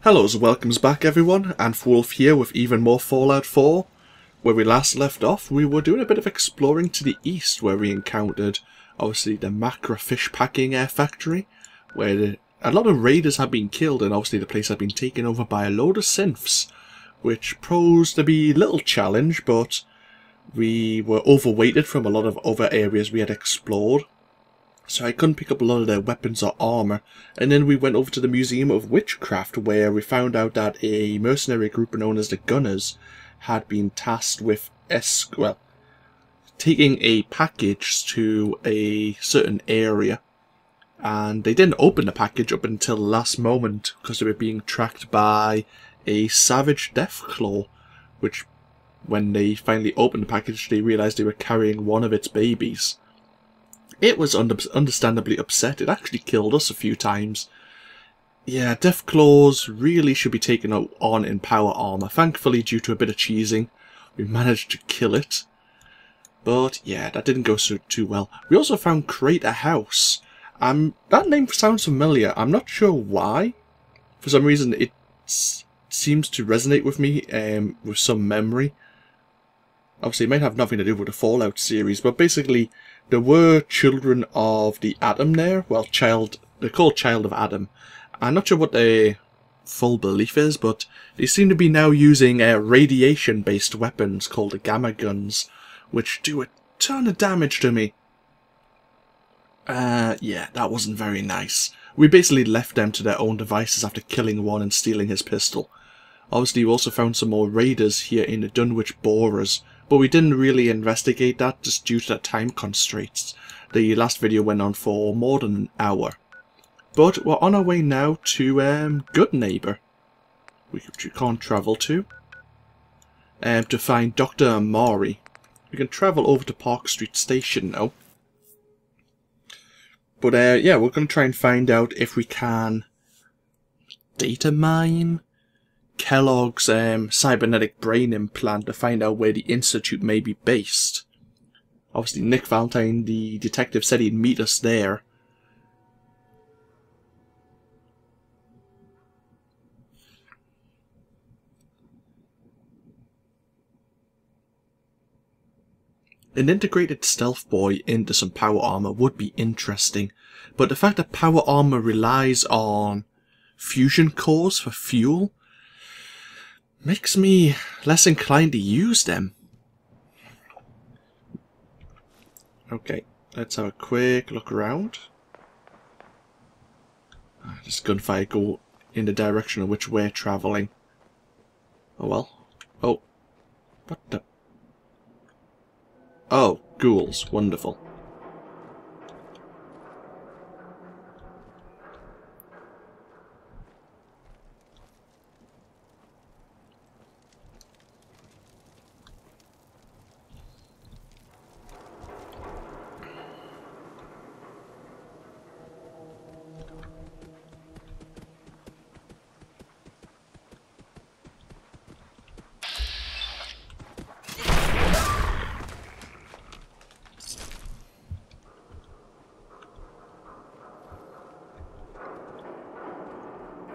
Hello and welcomes back everyone, AnthWolf here with even more Fallout 4. Where we last left off, we were doing a bit of exploring to the east where we encountered, obviously, the macro fish packing factory, where a lot of raiders had been killed and obviously the place had been taken over by a load of synths, which posed to be a little challenge, but we were overweighted from a lot of other areas we had explored. So I couldn't pick up a lot of their weapons or armour, and then we went over to the Museum of Witchcraft where we found out that a mercenary group known as the Gunners had been tasked with taking a package to a certain area, and they didn't open the package up until the last moment because they were being tracked by a savage Deathclaw, which when they finally opened the package they realised they were carrying one of its babies. It was understandably upset. It actually killed us a few times. Yeah, Deathclaws really should be taken on in power armor. Thankfully, due to a bit of cheesing, we managed to kill it. But yeah, that didn't go too well. We also found Crater House. That name sounds familiar. I'm not sure why. For some reason, it seems to resonate with me with some memory. Obviously, it might have nothing to do with the Fallout series, but basically, there were children of the Atom there. Well, they're called Child of Adam. I'm not sure what their full belief is, but they seem to be now using radiation-based weapons called the Gamma Guns, which do a ton of damage to me. Yeah, that wasn't very nice. We basically left them to their own devices after killing one and stealing his pistol. Obviously, we also found some more raiders here in the Dunwich Borers, but we didn't really investigate that just due to the time constraints. The last video went on for more than an hour. But we're on our way now to Goodneighbour, which we can't travel to find Dr. Amari. We can travel over to Park Street Station now. But yeah, we're going to try and find out if we can data mine Kellogg's cybernetic brain implant to find out where the Institute may be based. Obviously, Nick Valentine, the detective, said he'd meet us there. An integrated stealth boy into some power armor would be interesting, but the fact that power armor relies on fusion cores for fuel makes me less inclined to use them. Okay, let's have a quick look around. This gunfire go in the direction of which we're travelling. Oh well. Oh. What the? Oh, ghouls. Wonderful.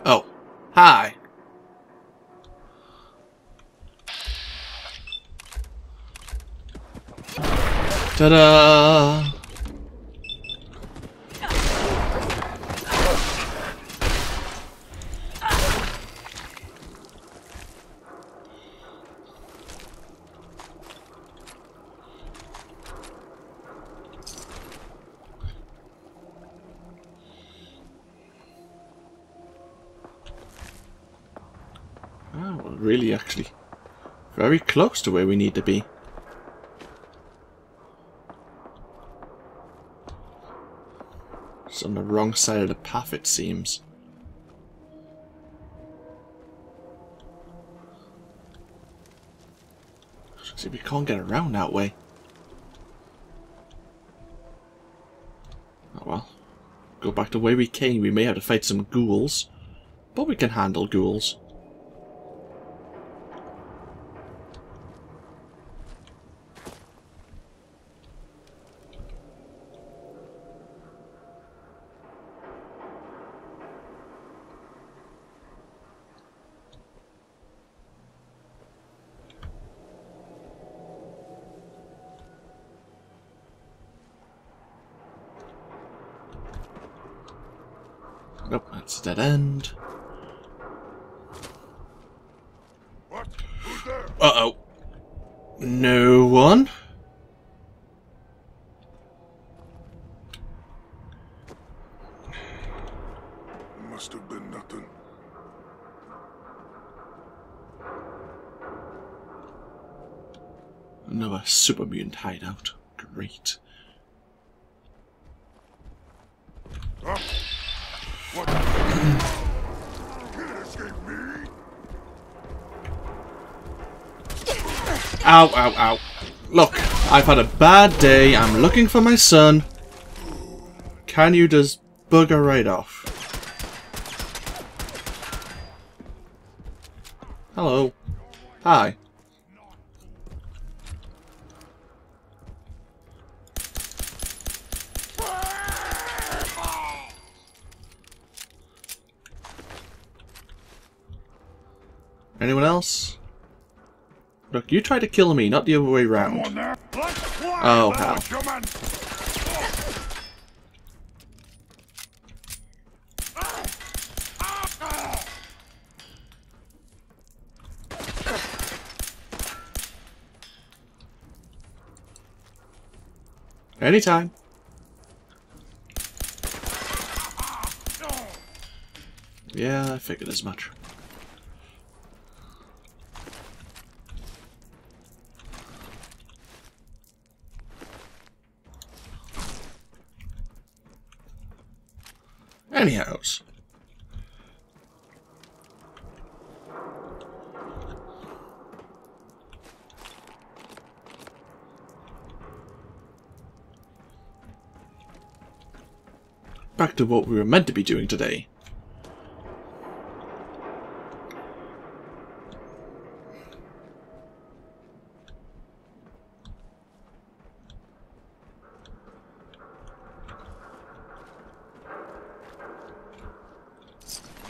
Oh, hi. Ta-da! Oh, well, really, actually, very close to where we need to be. It's on the wrong side of the path, it seems. See, we can't get around that way. Oh well. Go back the way we came. We may have to fight some ghouls, but we can handle ghouls. That's a dead end. What? Who's there? Uh-oh. No one? Must have been nothing. Another super mutant hideout. Great. Huh? What? Can't escape me. Ow, ow, ow. Look, I've had a bad day. I'm looking for my son. Can you just bugger right off? Hello. Hi. Anyone else? Look, you tried to kill me, not the other way round. Oh, how? Anytime. Yeah, I figured as much. Anyhows. Back to what we were meant to be doing today.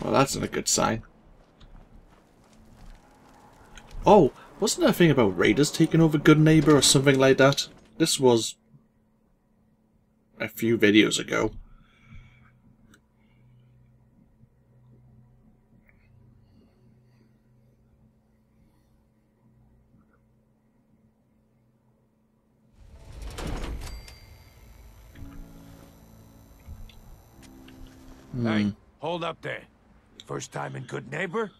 Well, that's not a good sign. Oh, wasn't there a thing about raiders taking over Goodneighbour or something like that? This was a few videos ago. Hey, hold up there. First time in Goodneighbour?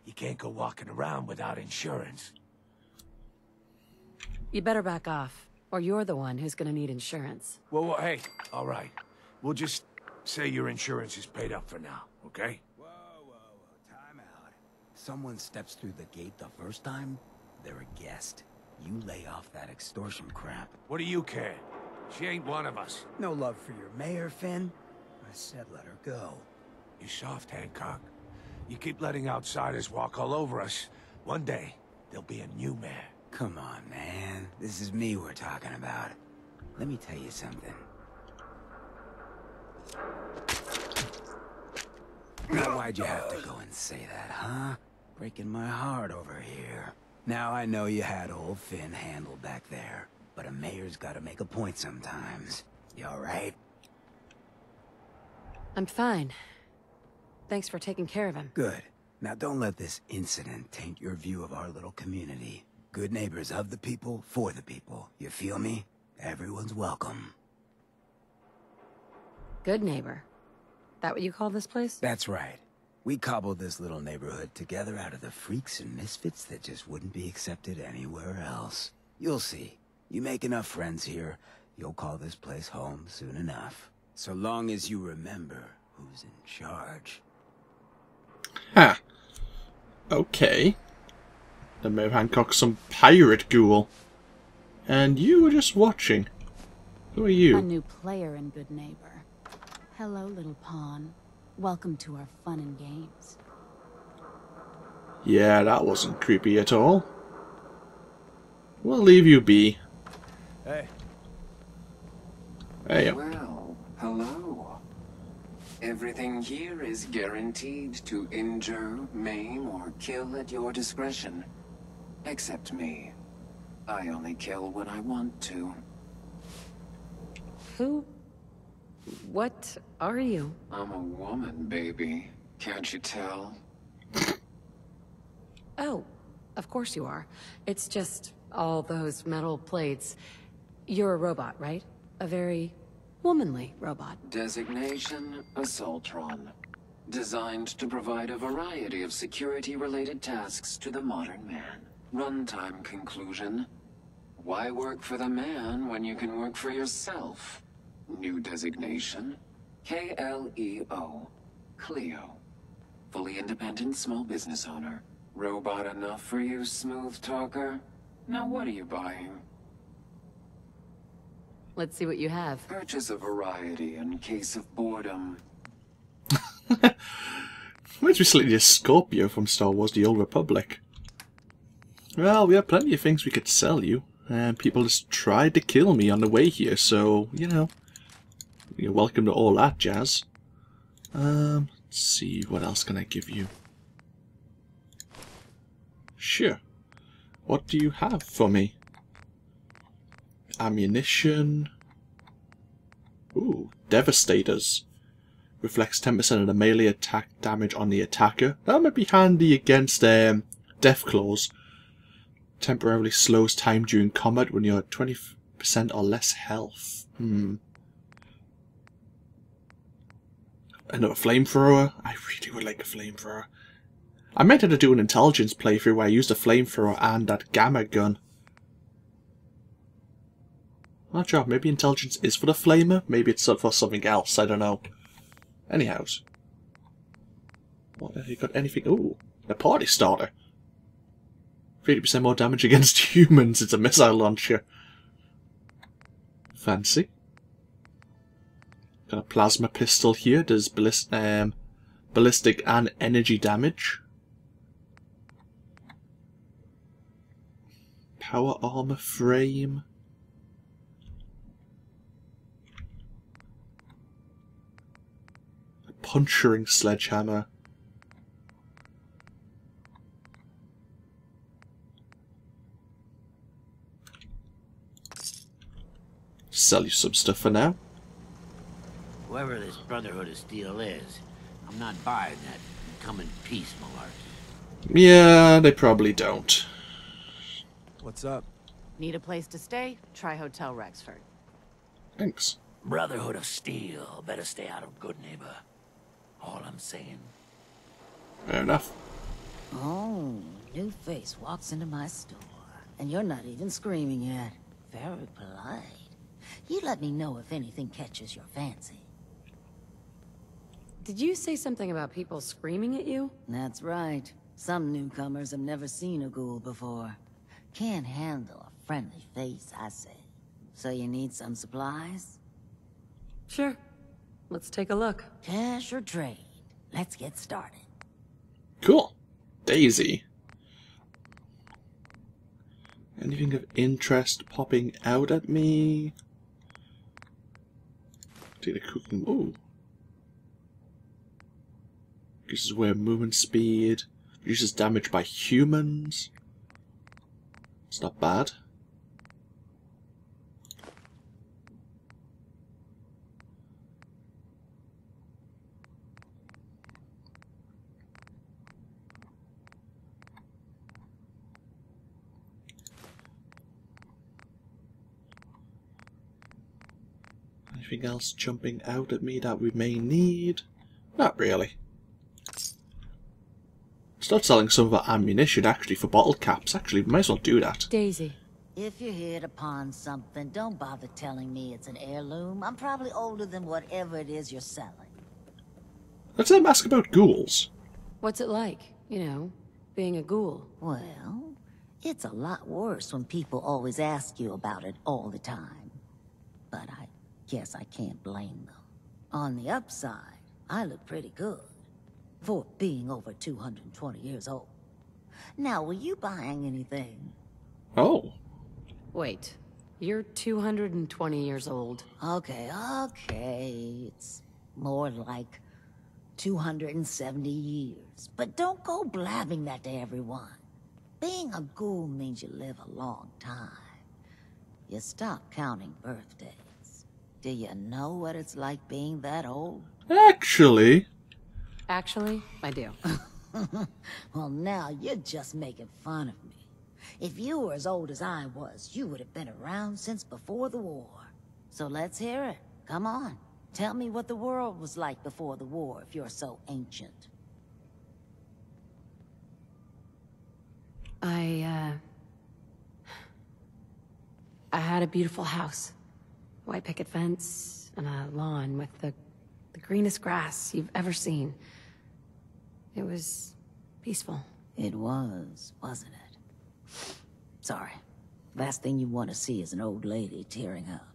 You can't go walking around without insurance. You better back off, or you're the one who's gonna need insurance. Well, hey, all right. We'll just say your insurance is paid up for now, okay? Whoa, time out. Someone steps through the gate the first time, they're a guest. You lay off that extortion crap. What do you care? She ain't one of us. No love for your mayor, Finn? I said let her go. You soft, Hancock. You keep letting outsiders walk all over us. One day, there'll be a new mayor. Come on, man. This is me we're talking about. Let me tell you something. Now, why'd you have to go and say that, huh? Breaking my heart over here. Now I know you had old Finn handled back there, but a mayor's gotta make a point sometimes. You alright? I'm fine. Thanks for taking care of him. Good. Now don't let this incident taint your view of our little community. Good neighbors of the people, for the people. You feel me? Everyone's welcome. Goodneighbour. That what you call this place? That's right. We cobbled this little neighborhood together out of the freaks and misfits that just wouldn't be accepted anywhere else. You'll see. You make enough friends here, you'll call this place home soon enough. So long as you remember who's in charge. Ha. Okay. The Mayor Hancock's some pirate ghoul. And you were just watching. Who are you? A new player in Goodneighbour. Hello, little pawn. Welcome to our fun and games. Yeah, that wasn't creepy at all. We'll leave you be. Hey. Hey. Well, hello. Everything here is guaranteed to injure, maim, or kill at your discretion. Except me. I only kill when I want to. Who What are you? I'm a woman, baby. Can't you tell? Oh, of course you are. It's just all those metal plates. You're a robot, right? A very womanly robot. Designation, Assaultron. Designed to provide a variety of security-related tasks to the modern man. Runtime conclusion. Why work for the man when you can work for yourself? New designation. KLEO. Cleo. Fully independent small business owner. Robot enough for you, smooth talker? Now what are you buying? Let's see what you have. Purchase a variety in case of boredom. Reminds me slightly of Scorpio from Star Wars The Old Republic. Well, we have plenty of things we could sell you, and people just tried to kill me on the way here, so, you know, you're welcome to all that jazz. Let's see, what else can I give you? Sure. What do you have for me? Ammunition. Ooh, Devastators. Reflects 10% of the melee attack damage on the attacker. That might be handy against Deathclaws. Temporarily slows time during combat when you're at 20% or less health. Another flamethrower. I really would like a flamethrower. I meant to do an intelligence playthrough where I used a flamethrower and that gamma gun. Not sure. Maybe intelligence is for the flamer. Maybe it's for something else. I don't know. Anyhow. What have you got? Anything? Ooh, a party starter. 30% more damage against humans. It's a missile launcher. Fancy. Got a plasma pistol here. Does ballistic and energy damage. Power armor frame. A puncturing sledgehammer. Sell you some stuff for now. Whoever this Brotherhood of Steel is, I'm not buying that come in peace malarkey. Yeah, they probably don't. What's up? Need a place to stay? Try Hotel Rexford. Thanks. Brotherhood of Steel better stay out of Goodneighbour. All I'm saying. Fair enough. Oh, new face walks into my store. And you're not even screaming yet. Very polite. You let me know if anything catches your fancy. Did you say something about people screaming at you? That's right. Some newcomers have never seen a ghoul before. Can't handle a friendly face, I say. So you need some supplies? Sure. Let's take a look. Cash or trade? Let's get started. Cool. Daisy. Anything of interest popping out at me? Take the cooking. Ooh. Increases wear movement speed. Reduces damage by humans. It's not bad. Anything else jumping out at me that we may need? Not really. Start selling some of our ammunition actually for bottle caps. Actually, we might as well do that. Daisy. If you're here to pawn something, don't bother telling me it's an heirloom. I'm probably older than whatever it is you're selling. Let's ask about ghouls. What's it like, you know, being a ghoul? Well, it's a lot worse when people always ask you about it all the time. But I guess I can't blame them. On the upside, I look pretty good. For being over 220 years old. Now, were you buying anything? Oh. Wait, you're 220 years old. Okay. It's more like 270 years. But don't go blabbing that to everyone. Being a ghoul means you live a long time. You stop counting birthdays. Do you know what it's like being that old? Actually, Actually, I do. Well, now you're just making fun of me. If you were as old as I was, you would have been around since before the war. So let's hear it. Come on. Tell me what the world was like before the war if you're so ancient. I had a beautiful house. White picket fence and a lawn with the greenest grass you've ever seen. It was peaceful. It was, wasn't it? Sorry. Last thing you want to see is an old lady tearing up.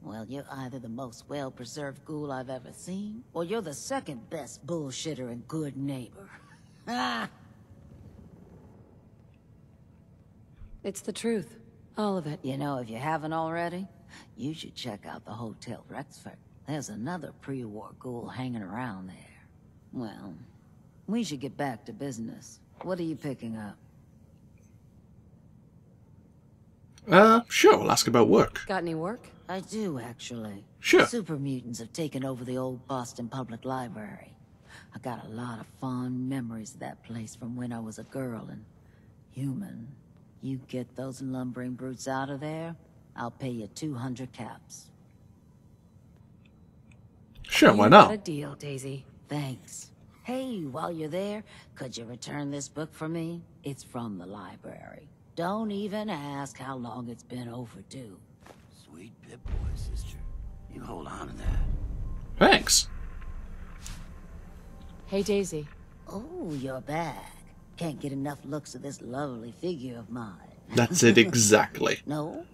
Well, you're either the most well-preserved ghoul I've ever seen, or you're the second best bullshitter and good neighbor. Ah! It's the truth. All of it. You know, if you haven't already, you should check out the Hotel Rexford. There's another pre-war ghoul hanging around there. Well, we should get back to business. What are you picking up? Sure, I'll ask about work. Got any work? I do, actually. Sure. Super mutants have taken over the old Boston Public Library. I got a lot of fond memories of that place from when I was a girl and human. You get those lumbering brutes out of there, I'll pay you 200 caps. Sure, why You got not? a deal, Daisy. Thanks. Hey, while you're there, could you return this book for me? It's from the library. Don't even ask how long it's been overdue. Sweet Pip-Boy, sister. You hold on to that. Thanks. Hey, Daisy. Oh, you're back. Can't get enough looks of this lovely figure of mine. That's it exactly. No?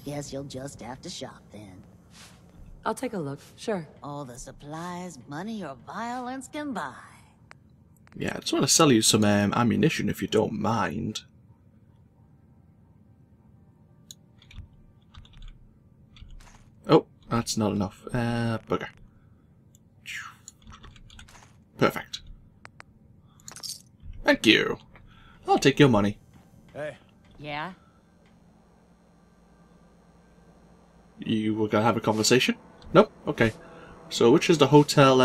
Guess you'll just have to shop then. I'll take a look. Sure. All the supplies, money, or violence can buy. Yeah, I just want to sell you some ammunition if you don't mind. Oh, that's not enough. Bugger. Perfect. Thank you. I'll take your money. Hey. Yeah? You were gonna have a conversation? Nope. Okay. So, which is the hotel?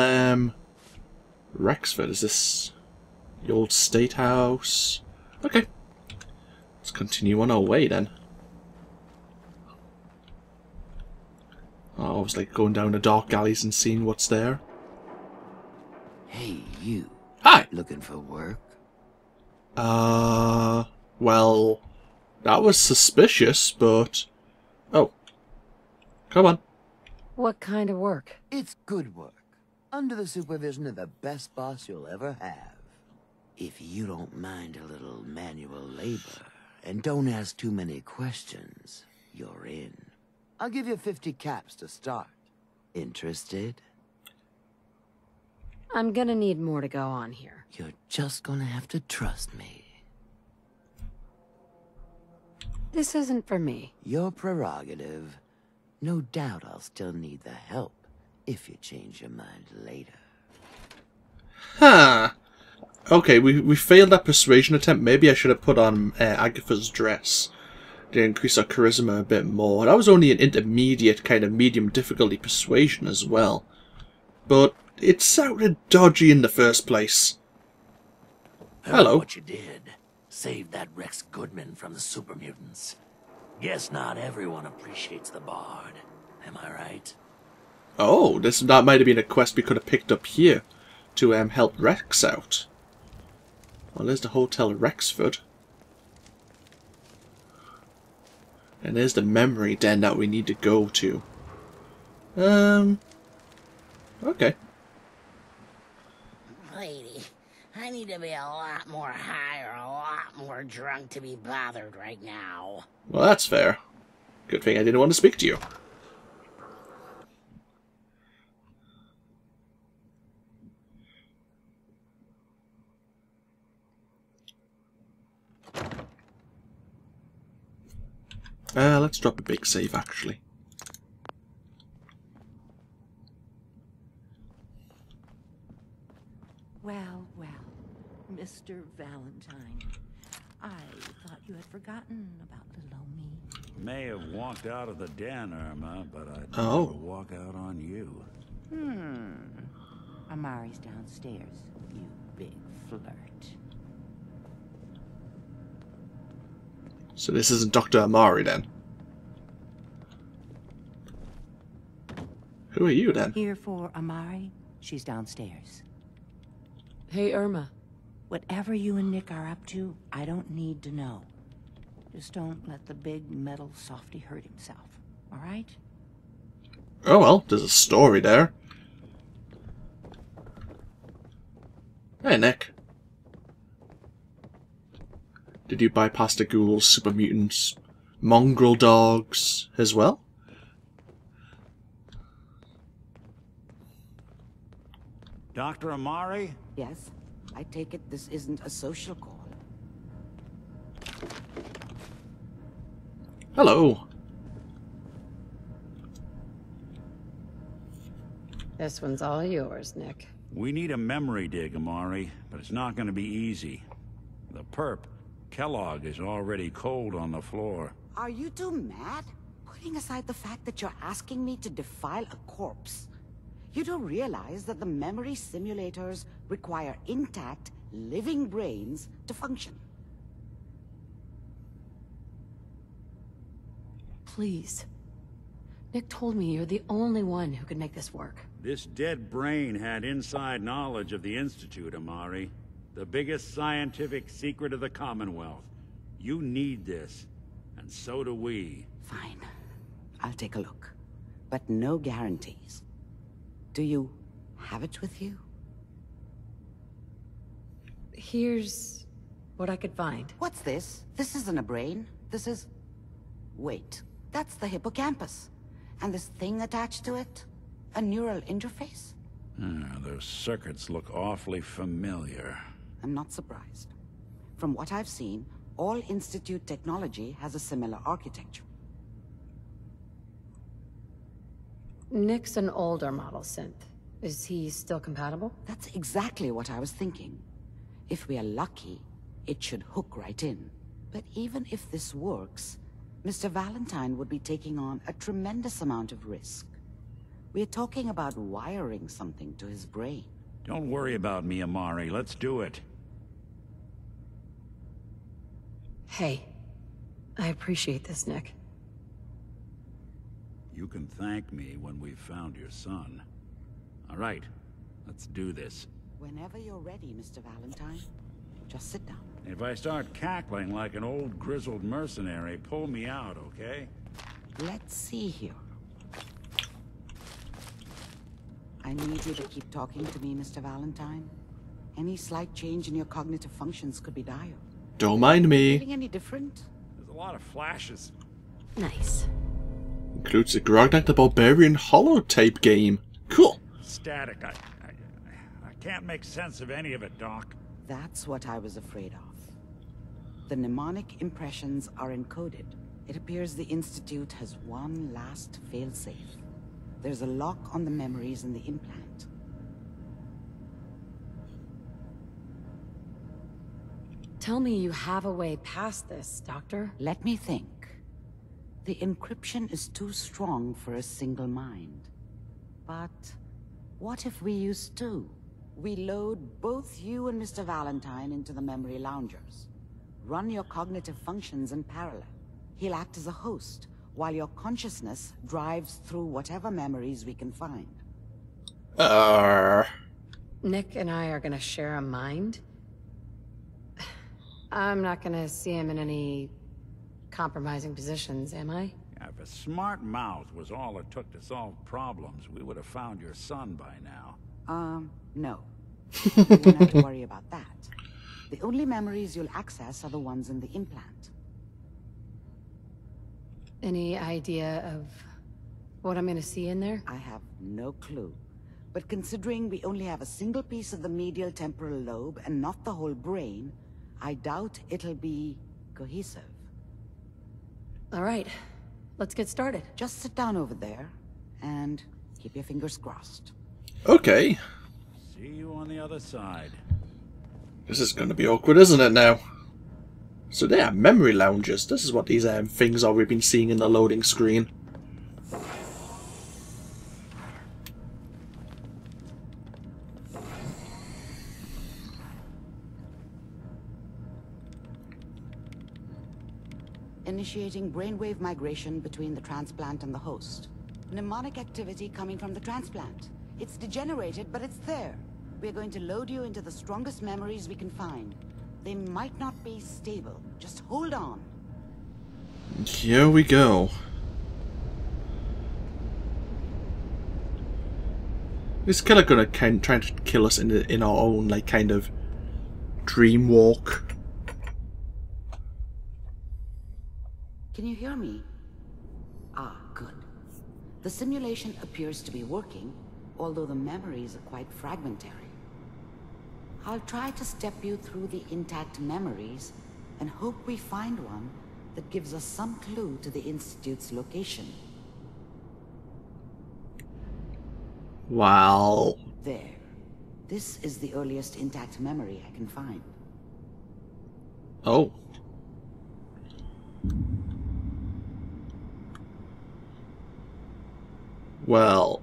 Rexford. Is this the old state house? Okay. Let's continue on our way then. Oh, I was like going down the dark alleys and seeing what's there. Hey, you. Hi. Looking for work? Well, that was suspicious, but oh, come on. What kind of work? It's good work. Under the supervision of the best boss you'll ever have. If you don't mind a little manual labor, and don't ask too many questions, you're in. I'll give you 50 caps to start. Interested? I'm gonna need more to go on here. You're just gonna have to trust me. This isn't for me. Your prerogative. No doubt I'll still need the help if you change your mind later. Huh. Okay, we failed that persuasion attempt. Maybe I should have put on Agatha's dress to increase our charisma a bit more. That was only an intermediate kind of medium difficulty persuasion as well. But it sounded dodgy in the first place. Hello. What you did. Saved that Rex Goodman from the super mutants. Guess not everyone appreciates the Bard. Am I right? Oh, that might have been a quest we could have picked up here to help Rex out. Well, there's the Hotel Rexford. And there's the memory den that we need to go to. Okay. Lady, I need to be a lot more high or a lot more drunk to be bothered right now. Well, that's fair. Good thing I didn't want to speak to you. Let's drop a big save, actually. Well, well, Mr. Valentine. I thought you had forgotten about little old me. May have walked out of the den, Irma, but I'd Oh. never walk out on you. Amari's downstairs, you big flirt. So this isn't Dr. Amari then. Who are you then? Here for Amari, she's downstairs. Hey, Irma. Whatever you and Nick are up to, I don't need to know. Just don't let the big metal softy hurt himself, all right? Oh well, there's a story there. Hey, Nick. Did you bypass the ghouls, super mutants, mongrel dogs as well? Dr. Amari? Yes, I take it this isn't a social call. Hello. This one's all yours, Nick. We need a memory dig, Amari, but it's not going to be easy. The perp, Kellogg, is already cold on the floor. Are you two mad? Putting aside the fact that you're asking me to defile a corpse, you don't realize that the memory simulators require intact, living brains to function. Please. Nick told me you're the only one who could make this work. This dead brain had inside knowledge of the Institute, Amari. The biggest scientific secret of the Commonwealth. You need this, and so do we. Fine. I'll take a look. But no guarantees. Do you have it with you? Here's what I could find. What's this? This isn't a brain. This is... Wait. That's the hippocampus. And this thing attached to it? A neural interface? Those circuits look awfully familiar. I'm not surprised. From what I've seen, all Institute technology has a similar architecture. Nick's an older model synth. Is he still compatible? That's exactly what I was thinking. If we are lucky, it should hook right in. But even if this works, Mr. Valentine would be taking on a tremendous amount of risk. We're talking about wiring something to his brain. Don't worry about me, Amari. Let's do it. Hey, I appreciate this, Nick. You can thank me when we've found your son. All right, let's do this. Whenever you're ready, Mr. Valentine. Just sit down. If I start cackling like an old grizzled mercenary, pull me out, okay? Let's see here. I need you to keep talking to me, Mr. Valentine. Any slight change in your cognitive functions could be dire. Don't mind me. Feeling any different? There's a lot of flashes. Nice. Includes the Grognak the Barbarian holotape game. Cool. Static. I can't make sense of any of it, Doc. That's what I was afraid of. The mnemonic impressions are encoded. It appears the Institute has one last failsafe. There's a lock on the memories in the implant. Tell me you have a way past this, Doctor. Let me think. The encryption is too strong for a single mind. But what if we use two? We load both you and Mr. Valentine into the memory loungers. Run your cognitive functions in parallel. He'll act as a host, while your consciousness drives through whatever memories we can find. Nick and I are gonna share a mind? I'm not gonna see him in any compromising positions, am I? If a smart mouth was all it took to solve problems, we would have found your son by now. No. You won't have to worry about that. The only memories you'll access are the ones in the implant. Any idea of what I'm gonna see in there? I have no clue. But considering we only have a single piece of the medial temporal lobe and not the whole brain, I doubt it'll be cohesive. All right, let's get started. Just sit down over there and keep your fingers crossed. Okay. See you on the other side. This is going to be awkward, isn't it now? So they are memory lounges. This is what these things are we've been seeing in the loading screen. Initiating brainwave migration between the transplant and the host. Mnemonic activity coming from the transplant. It's degenerated, but it's there. We're going to load you into the strongest memories we can find. They might not be stable. Just hold on. Here we go. Is killer gonna try to kill us in our own like kind of dream walk? Can you hear me? Ah, good. The simulation appears to be working, although the memories are quite fragmentary. I'll try to step you through the intact memories and hope we find one that gives us some clue to the Institute's location. Wow. There. This is the earliest intact memory I can find. Oh. Well,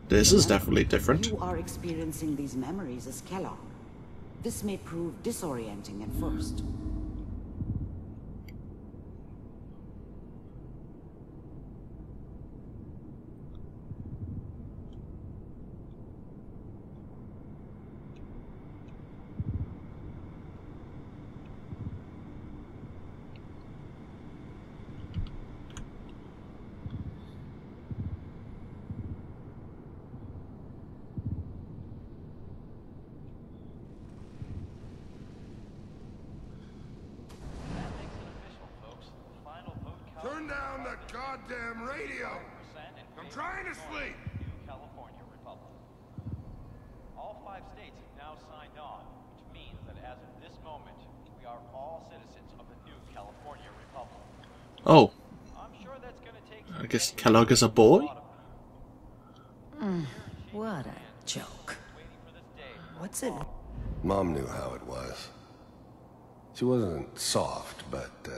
this is definitely different. You are experiencing these memories as Kellogg. This may prove disorienting at first. Turn down the goddamn radio! I'm trying to sleep! California Republic. All 5 states have now signed on, which means that as of this moment, we are all citizens of the new California Republic. Oh. I'm sure that's gonna take I guess Kellogg is a boy? What a joke. What's it? Mom knew how it was. She wasn't soft, but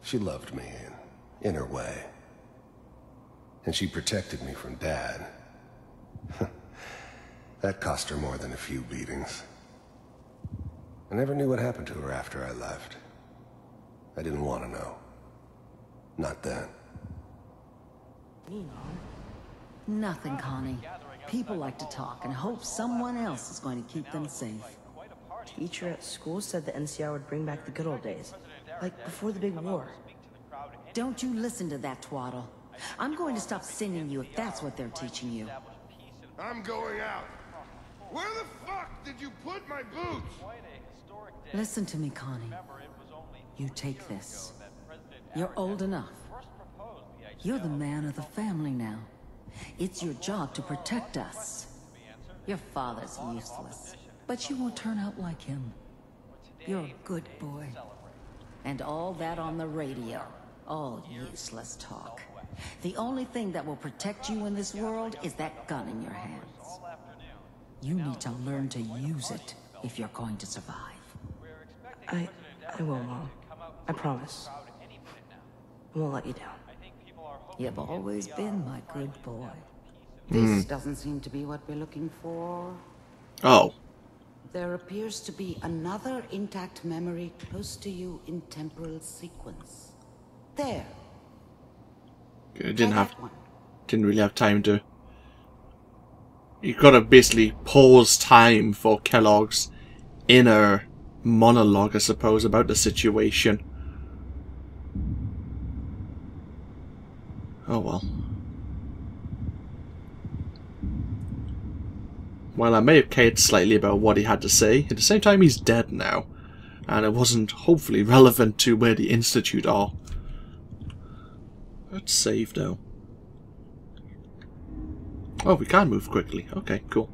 she loved me in her way. And she protected me from Dad. That cost her more than a few beatings. I never knew what happened to her after I left. I didn't want to know. Not then. Nothing, Connie. People like to talk and hope someone else is going to keep them safe. Teacher at school said the NCR would bring back the good old days. Like before the big war. Don't you listen to that twaddle. I'm going to stop singing you if that's what they're teaching you. I'm going out. Where the fuck did you put my boots? Listen to me, Connie. You take this. You're old enough. You're the man of the family now. It's your job to protect us. Your father's useless, but you won't turn out like him. You're a good boy. And all that on the radio. All useless talk. The only thing that will protect you in this world is that gun in your hands. You need to learn to use it if you're going to survive. I will, Mom. I promise. I won't let you down. You've always been my good boy. This doesn't seem to be what we're looking for. Oh. There appears to be another intact memory close to you in temporal sequence. There. Didn't really have time to. You gotta basically pause time for Kellogg's inner monologue, I suppose, about the situation. Oh well. While I may have cared slightly about what he had to say, at the same time he's dead now, and it wasn't hopefully relevant to where the Institute are. Let's save though. Oh, we can move quickly. Okay, cool.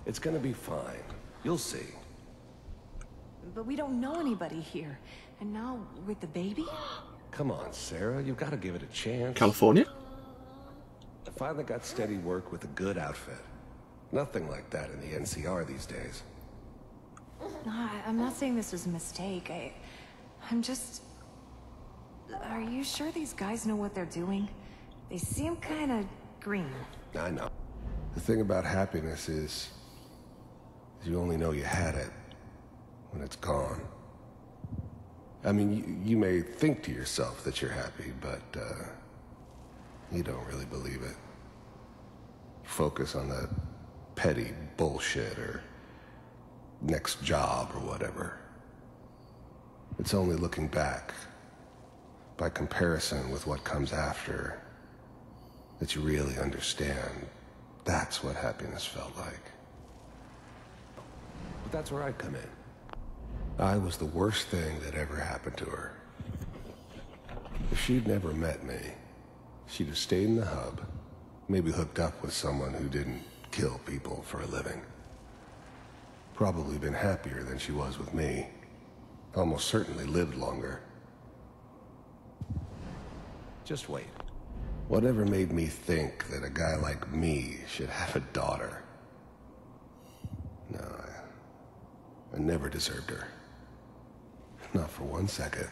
It's gonna be fine. You'll see. But we don't know anybody here. And now, with the baby? Come on, Sarah. You've got to give it a chance. California? I finally got steady work with a good outfit. Nothing like that in the NCR these days. No, I'm not saying this was a mistake. I'm just... Are you sure these guys know what they're doing? They seem kind of green. I know. The thing about happiness is you only know you had it when it's gone. I mean, you may think to yourself that you're happy, but you don't really believe it. Focus on the petty bullshit or next job or whatever. It's only looking back, by comparison with what comes after, that you really understand that's what happiness felt like. But that's where I come in. I was the worst thing that ever happened to her. If she'd never met me, she'd have stayed in the hub, maybe hooked up with someone who didn't kill people for a living. Probably been happier than she was with me. Almost certainly lived longer. Just wait. Whatever made me think that a guy like me should have a daughter? No, I never deserved her. Not for 1 second.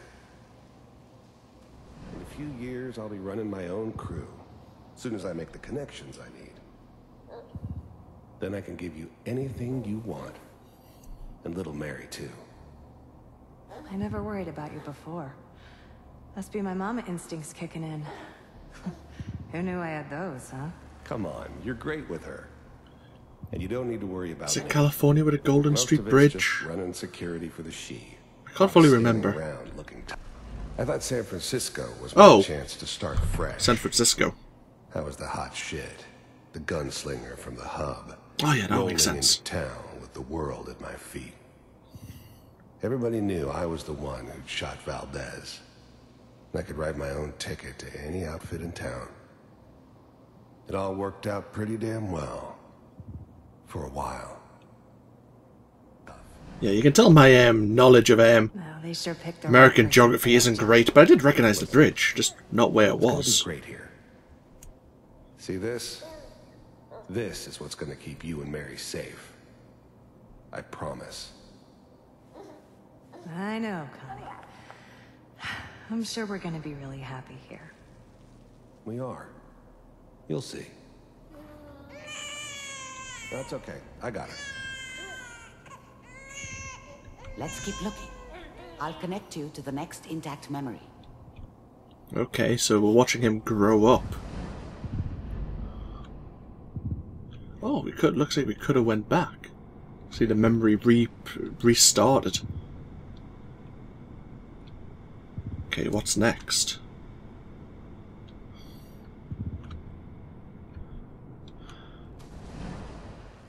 In a few years, I'll be running my own crew. As soon as I make the connections I need. Then I can give you anything you want. And little Mary, too. I never worried about you before. Must be my mama instincts kicking in. Who knew I had those, huh? Come on, you're great with her. And you don't need to worry about Is it me. California with a Golden Most Street of it's Bridge? just running security for the she. I can't fully Standing remember. around looking I thought San Francisco was my chance to start fresh. San Francisco. I was the hot shit, the gunslinger from the hub. Oh yeah, that rolling makes sense. into town with the world at my feet. Everybody knew I was the one who'd shot Valdez. And I could write my own ticket to any outfit in town. It all worked out pretty damn well. For a while. Yeah, you can tell my knowledge of They sure picked the American right geography isn't great, but I did recognize the bridge, just not where it It's gonna was. be great here. See this? This is what's gonna keep you and Mary safe. I promise. I know, Connie. I'm sure we're gonna be really happy here. We are. You'll see. That's okay. I got it. Let's keep looking. I'll connect you to the next intact memory. Okay, so we're watching him grow up. Oh, looks like we could have went back. See, the memory restarted. Okay, what's next?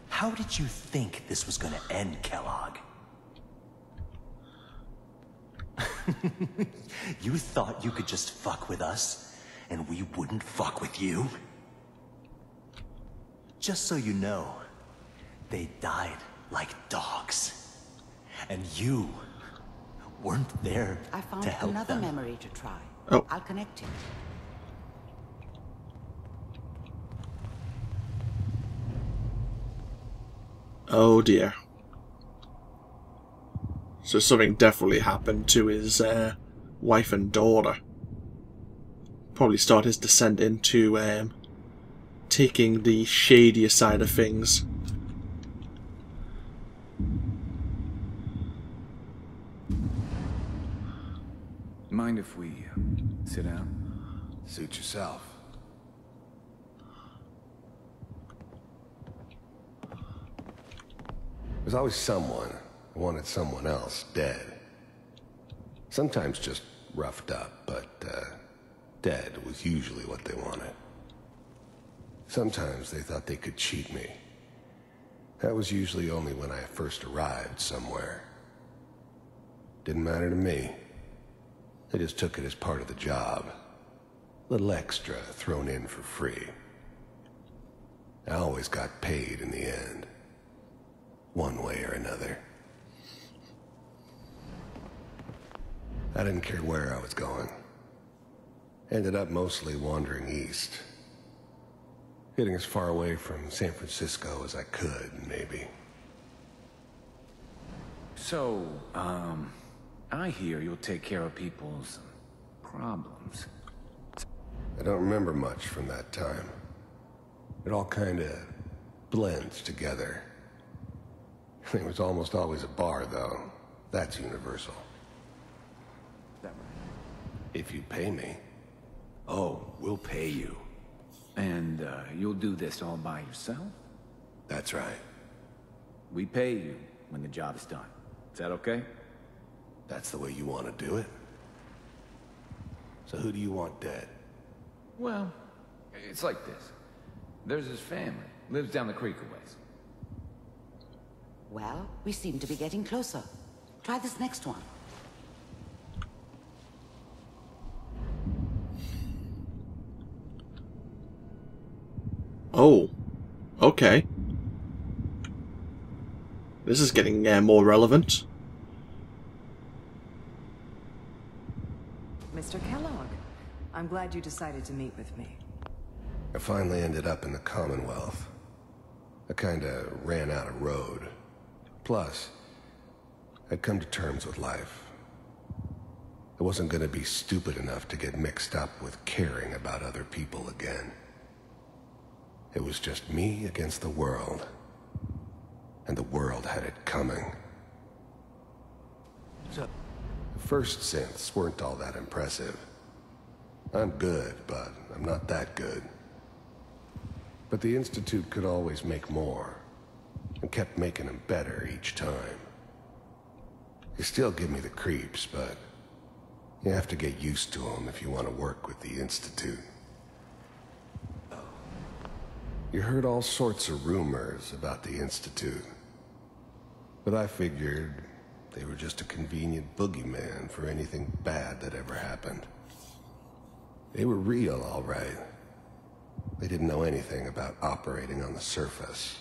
How did you think this was gonna end, Kellogg? You thought you could just fuck with us, and we wouldn't fuck with you? Just so you know, they died like dogs. And you weren't there I found to help another them. memory to try. Oh. I'll connect you. Oh dear. So something definitely happened to his wife and daughter. Probably start his descent into taking the shadier side of things. Mind if we sit down? Suit yourself. There's always someone who wanted someone else dead. Sometimes just roughed up, but dead was usually what they wanted. Sometimes they thought they could cheat me. That was usually only when I first arrived somewhere. Didn't matter to me. I just took it as part of the job. Little extra thrown in for free. I always got paid in the end. One way or another. I didn't care where I was going. Ended up mostly wandering east. Getting as far away from San Francisco as I could, maybe. So, I hear you'll take care of people's problems. I don't remember much from that time. It all kinda blends together. There was almost always a bar, though. That's universal. Is that right? If you pay me. Oh, we'll pay you. And, you'll do this all by yourself? That's right. We pay you when the job is done. Is that okay? That's the way you want to do it? So who do you want dead? Well, it's like this. There's his family. Lives down the creek a ways. Well, we seem to be getting closer. Try this next one. Oh, okay. This is getting more relevant. Mr. Kellogg, I'm glad you decided to meet with me. I finally ended up in the Commonwealth. I kinda ran out of road. Plus, I'd come to terms with life. I wasn't gonna be stupid enough to get mixed up with caring about other people again. It was just me against the world. And the world had it coming. So, the first synths weren't all that impressive. I'm good, but I'm not that good. But the Institute could always make more, and kept making them better each time. They still give me the creeps, but you have to get used to them if you want to work with the Institute. You heard all sorts of rumors about the Institute, but I figured they were just a convenient boogeyman for anything bad that ever happened. They were real, all right. They didn't know anything about operating on the surface.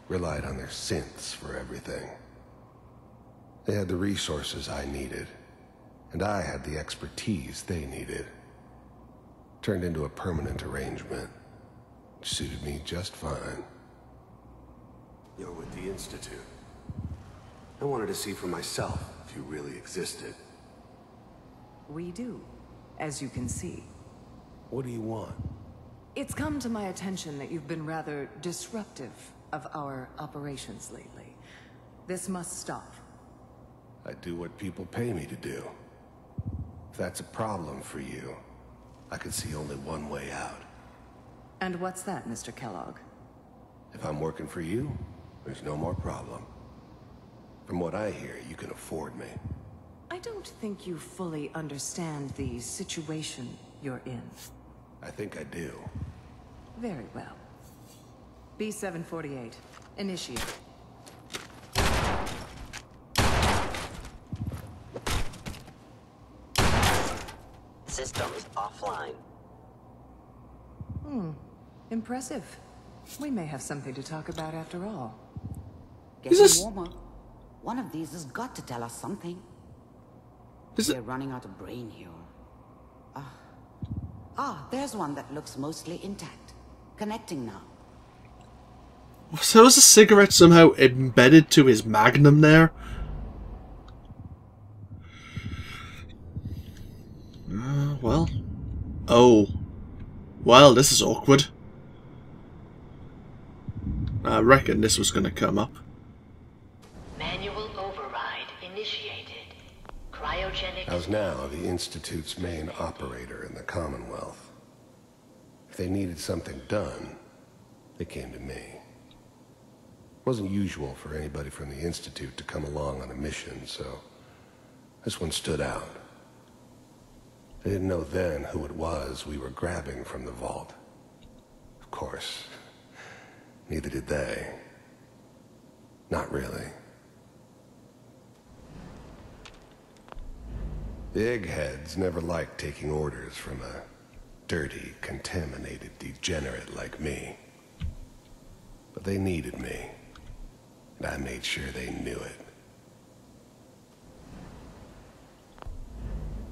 Relied on their synths for everything. They had the resources I needed, and I had the expertise they needed. Turned into a permanent arrangement, which suited me just fine. You're with the Institute. I wanted to see for myself if you really existed. We do, as you can see. What do you want? It's come to my attention that you've been rather disruptive of our operations lately. This must stop. I do what people pay me to do. If that's a problem for you, I could see only one way out. And what's that, Mr. Kellogg? If I'm working for you, there's no more problem. From what I hear, you can afford me. I don't think you fully understand the situation you're in. I think I do. Very well. B-748, initiate. Systems offline. Impressive. We may have something to talk about after all. Getting warmer. One of these has got to tell us something. We're running out of brain here. There's one that looks mostly intact. Connecting now. So was a cigarette somehow embedded to his magnum there? Well. Oh. Well, this is awkward. I reckon this was going to come up. Manual override initiated. Cryogenic. I was now the Institute's main operator in the Commonwealth. If they needed something done, they came to me. It wasn't usual for anybody from the Institute to come along on a mission, so this one stood out. They didn't know then who it was we were grabbing from the vault. Of course, neither did they. Not really. The eggheads never liked taking orders from a dirty, contaminated degenerate like me. But they needed me, and I made sure they knew it.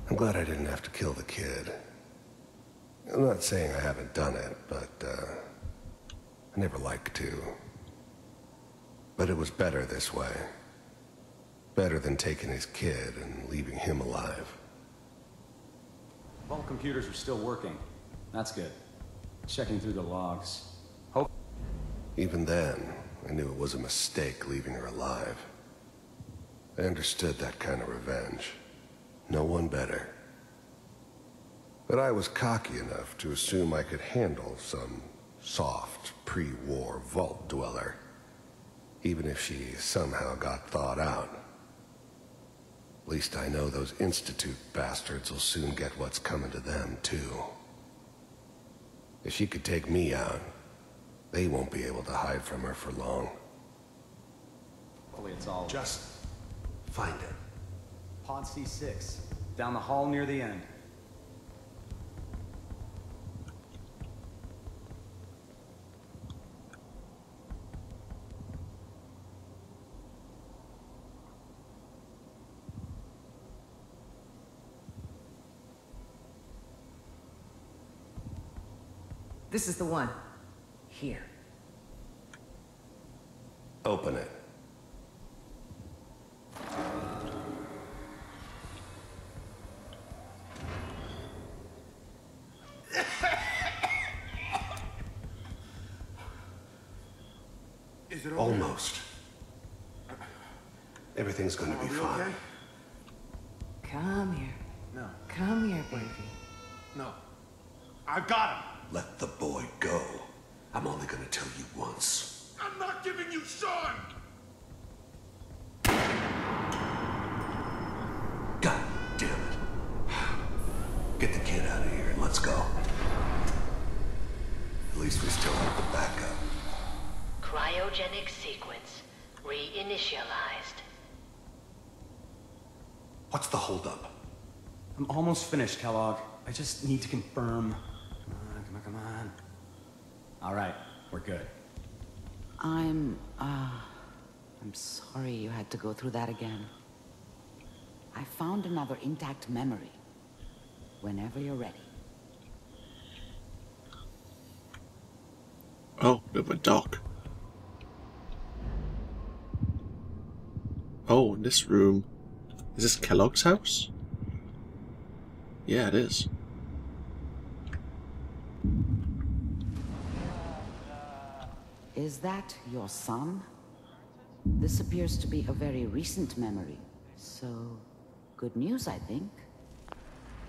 I'm glad I didn't have to kill the kid. I'm not saying I haven't done it, but I never liked to. But it was better this way. Better than taking his kid and leaving him alive. All computers are still working. That's good. Checking through the logs. Even then, I knew it was a mistake leaving her alive. I understood that kind of revenge. No one better. But I was cocky enough to assume I could handle some soft, pre-war vault dweller, even if she somehow got thawed out. At least I know those Institute bastards will soon get what's coming to them, too. If she could take me out, they won't be able to hide from her for long. Hopefully it's all... Just find it. Pod C6, down the hall near the end. This is the one. Here. Open it. Is it Almost. Everything's gonna be fine. Okay? Come here. No. Come here, baby. No. I've got him. Let the boy go. I'm only gonna tell you once. I'm not giving you Sean! God damn it. Get the kid out of here and let's go. At least we still have the backup. Cryogenic sequence reinitialized. What's the holdup? I'm almost finished, Kellogg. I just need to confirm. Come on. All right, we're good. I'm sorry you had to go through that again. I found another intact memory. Whenever you're ready. Oh, bit of a dock. Oh, in this room. Is this Kellogg's house? Yeah, it is. Is that your son? This appears to be a very recent memory. So, good news, I think.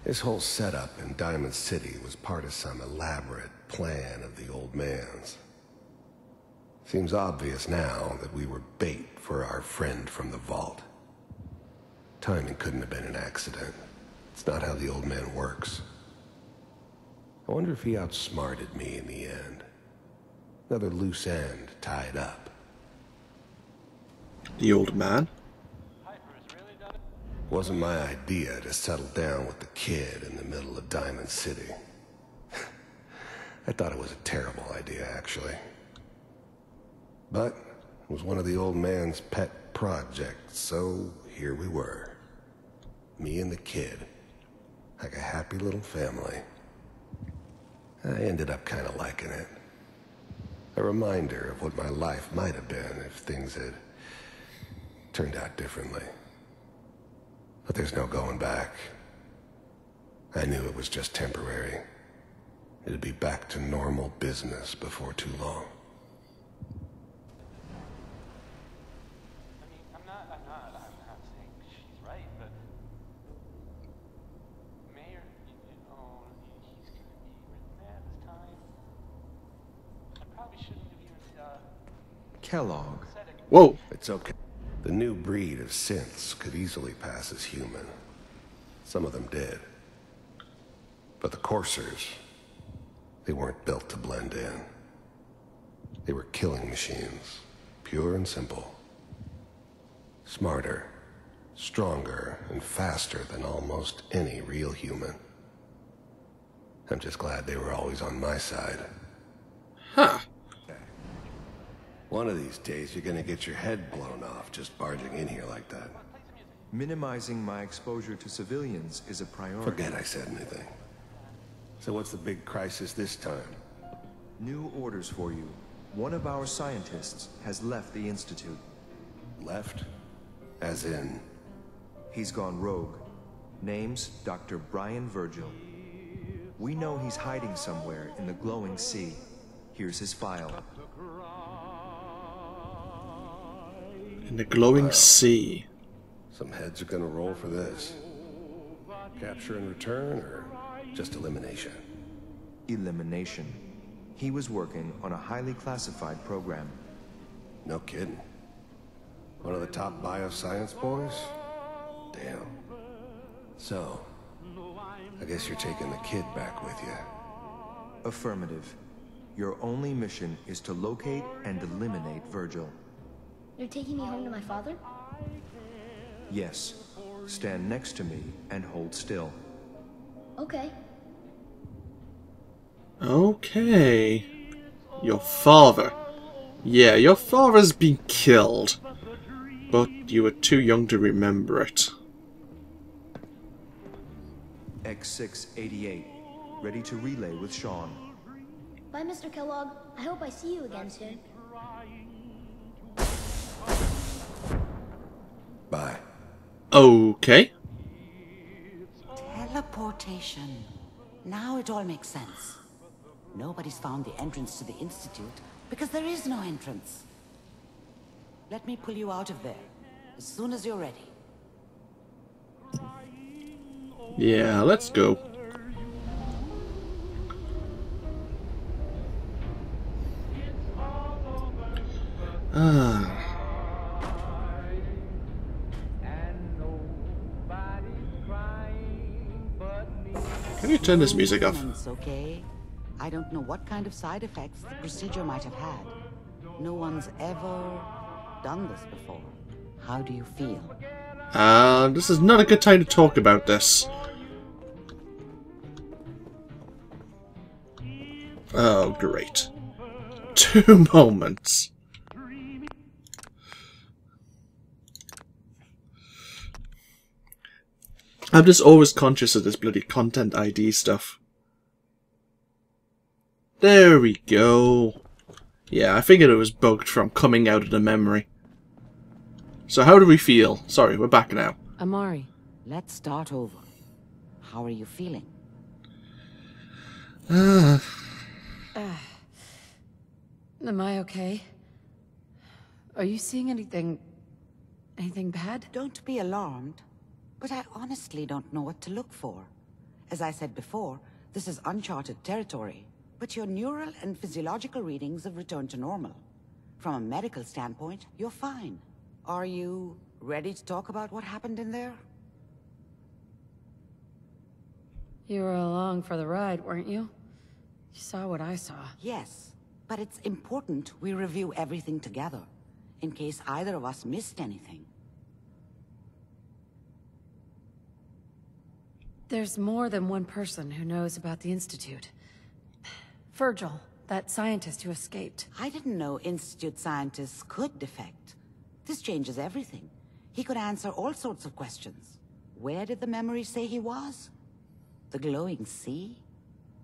This whole setup in Diamond City was part of some elaborate plan of the old man's. Seems obvious now that we were bait for our friend from the vault. Timing couldn't have been an accident. It's not how the old man works. I wonder if he outsmarted me in the end. Another loose end tied up. The old man? Wasn't my idea to settle down with the kid in the middle of Diamond City. I thought it was a terrible idea, actually. But it was one of the old man's pet projects, so here we were. Me and the kid. Like a happy little family. I ended up kind of liking it. A reminder of what my life might have been if things had turned out differently. But there's no going back. I knew it was just temporary. It'd be back to normal business before too long. I'm not saying she's right, but Mayor, he's gonna be really mad this time. I probably shouldn't have even, Kellogg. Whoa! It's okay. The new breed of synths could easily pass as human. Some of them did. But the coursers, they weren't built to blend in. They were killing machines, pure and simple. Smarter, stronger, and faster than almost any real human. I'm just glad they were always on my side. Huh. One of these days, you're gonna get your head blown off just barging in here like that. Minimizing my exposure to civilians is a priority. Forget I said anything. So what's the big crisis this time? New orders for you. One of our scientists has left the Institute. Left? As in? He's gone rogue. Name's Dr. Brian Virgil. We know he's hiding somewhere in the glowing sea. Here's his file. In the glowing sea. Some heads are gonna roll for this. Capture and return, or just elimination? Elimination. He was working on a highly classified program. No kidding. One of the top bioscience boys? Damn. So, I guess you're taking the kid back with you. Affirmative. Your only mission is to locate and eliminate Virgil. You're taking me home to my father? Yes. Stand next to me and hold still. Okay. Okay. Your father. Yeah, your father's been killed. But you were too young to remember it. X688. Ready to relay with Sean. Bye, Mr. Kellogg. I hope I see you again soon. Bye. Okay. Teleportation. Now it all makes sense. Nobody's found the entrance to the Institute because there is no entrance. Let me pull you out of there as soon as you're ready. Yeah, let's go. Can you turn this music off? It's okay. I don't know what kind of side effects the procedure might have had. No one's ever done this before. How do you feel? This is not a good time to talk about this. Oh, great. 2 moments. I'm just always conscious of this bloody content ID stuff. There we go. Yeah, I figured it was bugged from coming out of the memory. So how do we feel? Sorry, we're back now. Amari, let's start over. How are you feeling? Am I okay? Are you seeing anything bad? Don't be alarmed, but I honestly don't know what to look for. As I said before, this is uncharted territory, but your neural and physiological readings have returned to normal. From a medical standpoint, you're fine. Are you ready to talk about what happened in there? You were along for the ride, weren't you? You saw what I saw. Yes, but it's important we review everything together, in case either of us missed anything. There's more than one person who knows about the Institute. Virgil, that scientist who escaped. I didn't know Institute scientists could defect. This changes everything. He could answer all sorts of questions. Where did the memory say he was? The glowing sea?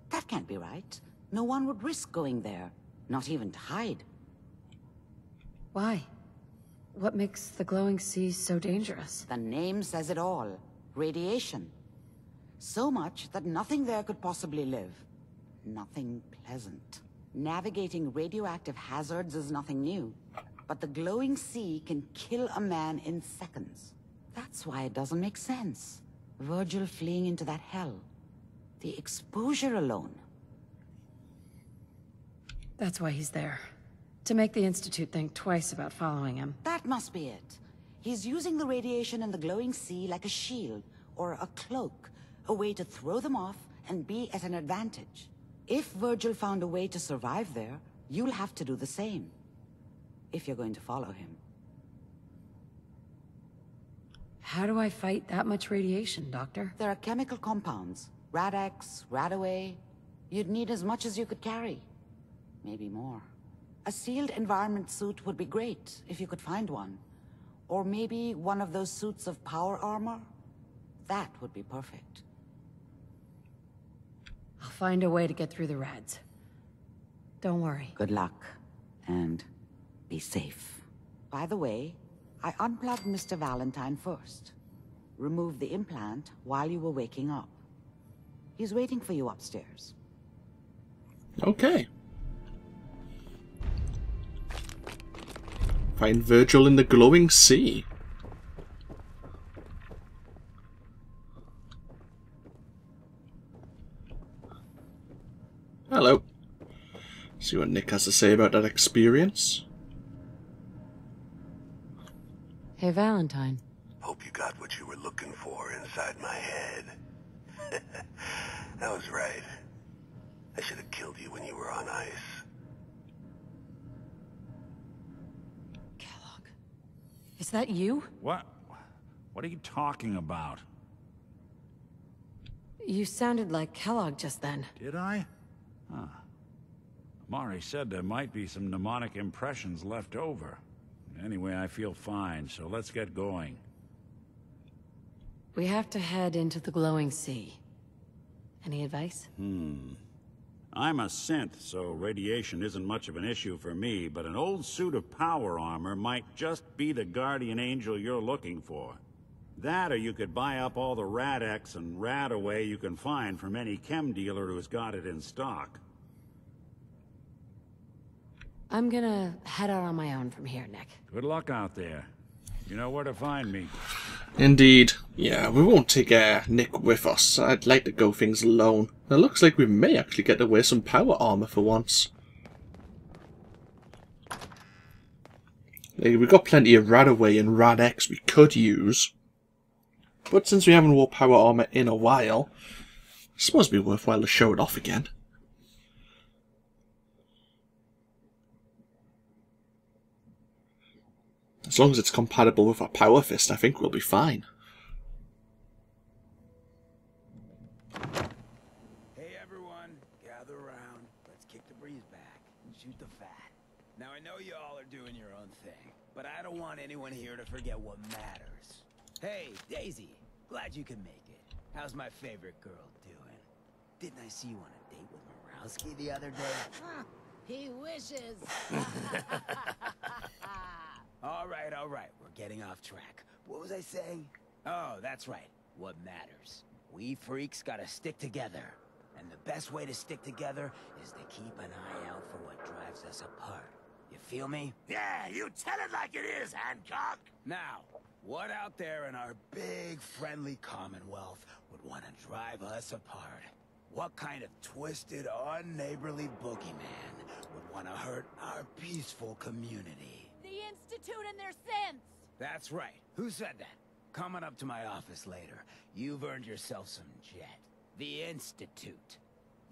That can't be right. No one would risk going there, not even to hide. Why? What makes the glowing sea so dangerous? The name says it all. Radiation. So much that nothing there could possibly live. Nothing pleasant. Navigating radioactive hazards is nothing new. But the glowing sea can kill a man in seconds. That's why it doesn't make sense. Virgil fleeing into that hell. The exposure alone. That's why he's there. To make the Institute think twice about following him. That must be it. He's using the radiation in the glowing sea like a shield, or a cloak. A way to throw them off and be at an advantage. If Virgil found a way to survive there, you'll have to do the same. If you're going to follow him. How do I fight that much radiation, Doctor? There are chemical compounds. Rad-X, Radaway. You'd need as much as you could carry. Maybe more. A sealed environment suit would be great, if you could find one. Or maybe one of those suits of power armor? That would be perfect. I'll find a way to get through the rads. Don't worry. Good luck. and be safe. By the way, I unplugged Mr. Valentine first. Removed the implant while you were waking up. He's waiting for you upstairs. Okay. Find Virgil in the glowing sea. Hello. See what Nick has to say about that experience. Hey, Valentine. Hope you got what you were looking for inside my head. That was right. I should have killed you when you were on ice. Is that you? What? What are you talking about? You sounded like Kellogg just then. Did I? Huh. Amari said there might be some mnemonic impressions left over. Anyway, I feel fine, so let's get going. We have to head into the glowing sea. Any advice? I'm a synth, so radiation isn't much of an issue for me, but an old suit of power armor might just be the guardian angel you're looking for. That, or you could buy up all the Rad-X and Rad-Away you can find from any chem dealer who's got it in stock. I'm gonna head out on my own from here, Nick. Good luck out there. You know where to find me. Indeed. Yeah, we won't take Nick with us. I'd like to go things alone. It looks like we may actually get to wear some power armor for once. We've got plenty of Rad-Away and Rad-X we could use. But since we haven't worn power armor in a while, I suppose it'd be worthwhile to show it off again. As long as it's compatible with our Power Fist, I think we'll be fine. Hey everyone, gather around. Let's kick the breeze back and shoot the fat. Now I know you all are doing your own thing, but I don't want anyone here to forget what matters. Hey, Daisy, glad you could make it. How's my favorite girl doing? Didn't I see you on a date with Morowski the other day? He wishes. All right, we're getting off track. What was I saying? Oh, that's right. What matters. We freaks gotta stick together. And the best way to stick together is to keep an eye out for what drives us apart. You feel me? Yeah, you tell it like it is, Hancock. Now, what out there in our big, friendly Commonwealth would want to drive us apart? What kind of twisted, unneighborly boogeyman would want to hurt our peaceful community? The Institute and their sins! That's right. Who said that? Coming up to my office later. You've earned yourself some jet. The Institute.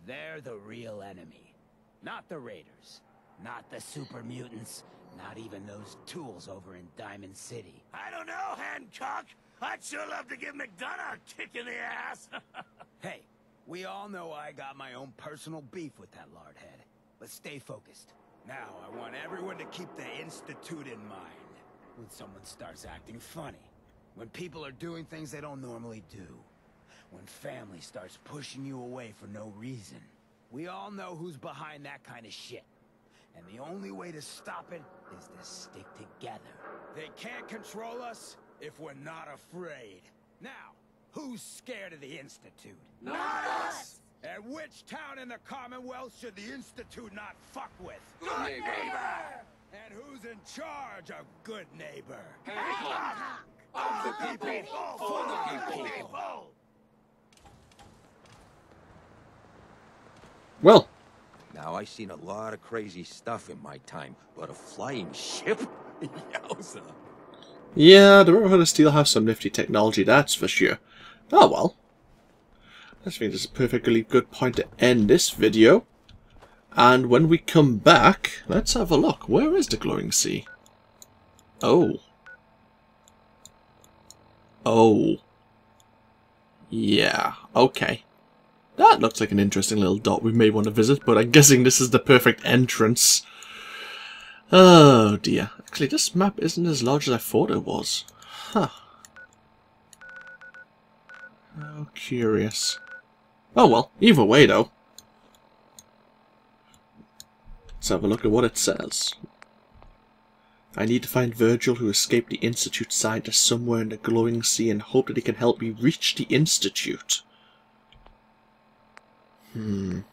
They're the real enemy. Not the Raiders. Not the super mutants. Not even those tools over in Diamond City. I don't know, Hancock. I'd sure love to give McDonough a kick in the ass. Hey, we all know I got my own personal beef with that lardhead. But stay focused. Now, I want everyone to keep the Institute in mind. When someone starts acting funny. When people are doing things they don't normally do. When family starts pushing you away for no reason. We all know who's behind that kind of shit. And the only way to stop it is to stick together. They can't control us if we're not afraid. Now, who's scared of the Institute? Not us! And which town in the Commonwealth should the Institute not fuck with? Goodneighbour! And who's in charge of Goodneighbour? Hancock! Of the people! For the people! Well. Now, I've seen a lot of crazy stuff in my time, but a flying ship? Yowza. Yeah, the Riverhood of Steel have some nifty technology, that's for sure. Oh well. I think this is a perfectly good point to end this video. And when we come back, let's have a look. Where is the glowing sea? Oh. Oh. Yeah, okay. That looks like an interesting little dot we may want to visit, but I'm guessing this is the perfect entrance. Oh dear. Actually, this map isn't as large as I thought it was. Huh. How curious. Oh well, either way though. Let's have a look at what it says. I need to find Virgil, who escaped the Institute scientist somewhere in the glowing sea, and hope that he can help me reach the Institute. Oh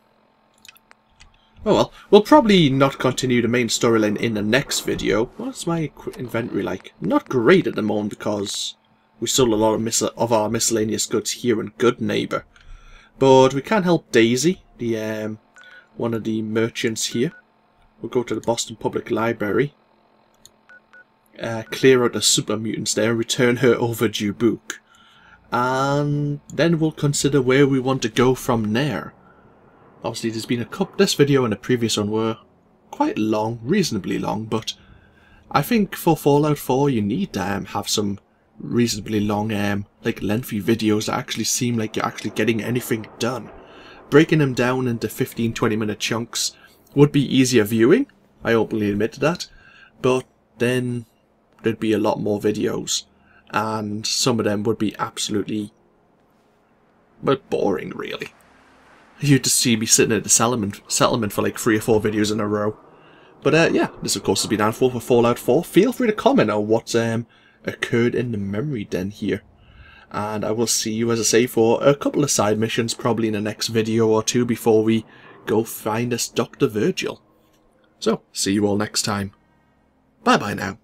well, we'll probably not continue the main storyline in the next video. What's my inventory like? Not great at the moment because we sold a lot of our miscellaneous goods here in Goodneighbour. But we can help Daisy, the one of the merchants here. We'll go to the Boston Public Library, clear out the super mutants there, and return her overdue book. And then we'll consider where we want to go from there. Obviously, there's been a couple. This video and the previous one were quite long, reasonably long, but I think for Fallout 4 you need to have some reasonably long, like lengthy videos that actually seem like you're actually getting anything done. Breaking them down into 15-20 minute chunks would be easier viewing, I openly admit that, but then there'd be a lot more videos, and some of them would be absolutely boring, really. You'd just see me sitting at the settlement for like 3 or 4 videos in a row. But yeah, this of course has been AnthWolf for Fallout 4. Feel free to comment on what occurred in the memory den here. And I will see you, as I say, for a couple of side missions, probably in the next video or 2 before we go find us Dr. Virgil. So, see you all next time. Bye bye now.